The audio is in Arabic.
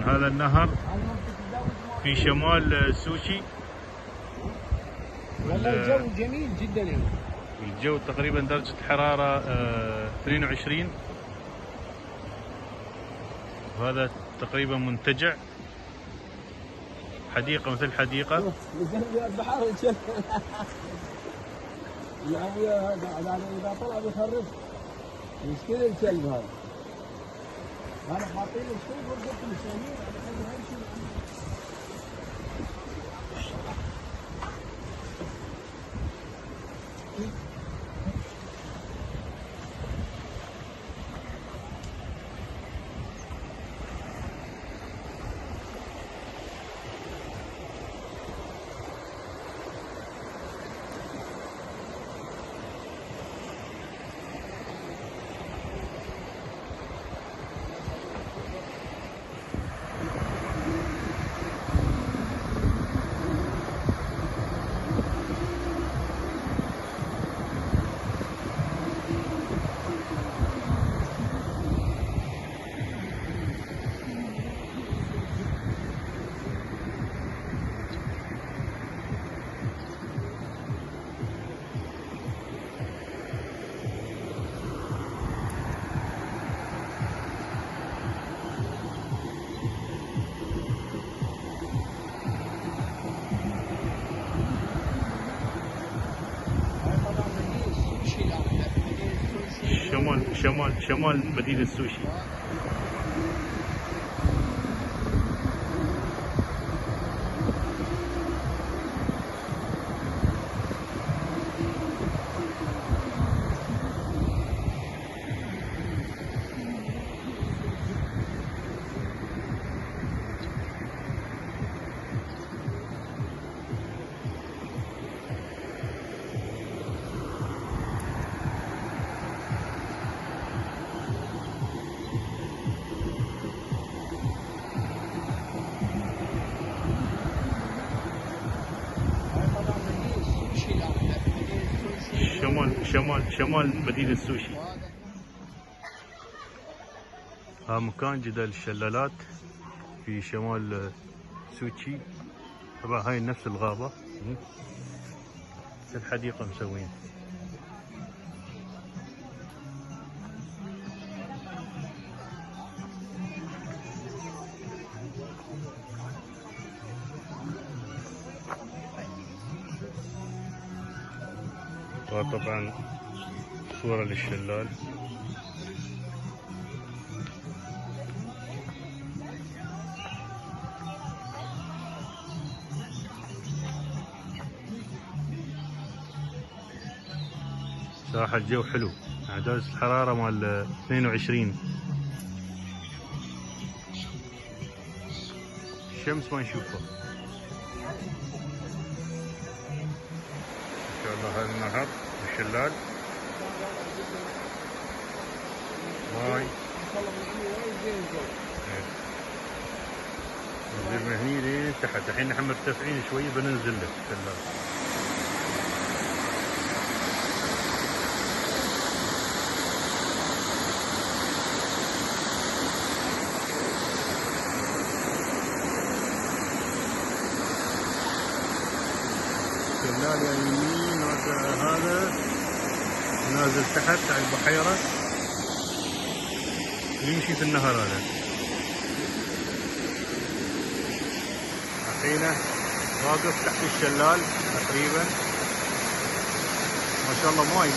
طبعا هذا النهر في شمال سوشي. والله الجو جميل جدا يعني. الجو تقريبا درجة حرارة 22. وهذا تقريبا منتجع، حديقة مثل حديقة. البحر يعني اذا طلع بيخرب مشكلة الكلب هذا. انا حاطين الشيء ورقة المسامير شمال مدينة سوشي. شمال مدينة سوشي. ها مكان جدل الشلالات في شمال سوشي. طبعا هاي نفس الغابة، نفس الحديقة مسوين. وطبعا صورة للشلال. صراحة الجو حلو، يعني درجة الحرارة مال 22. الشمس ما نشوفها. ان شاء الله هذا النهر والشلال ماي. ننزل من هني لين تحت. الحين نحن مرتفعين شوي، بننزل له الشلال. الشلال يعني يمين، هذا نازل تحت على البحيرة، يمشي في النهر هذا. الحين واقف تحت الشلال تقريبا. ما شاء الله ماي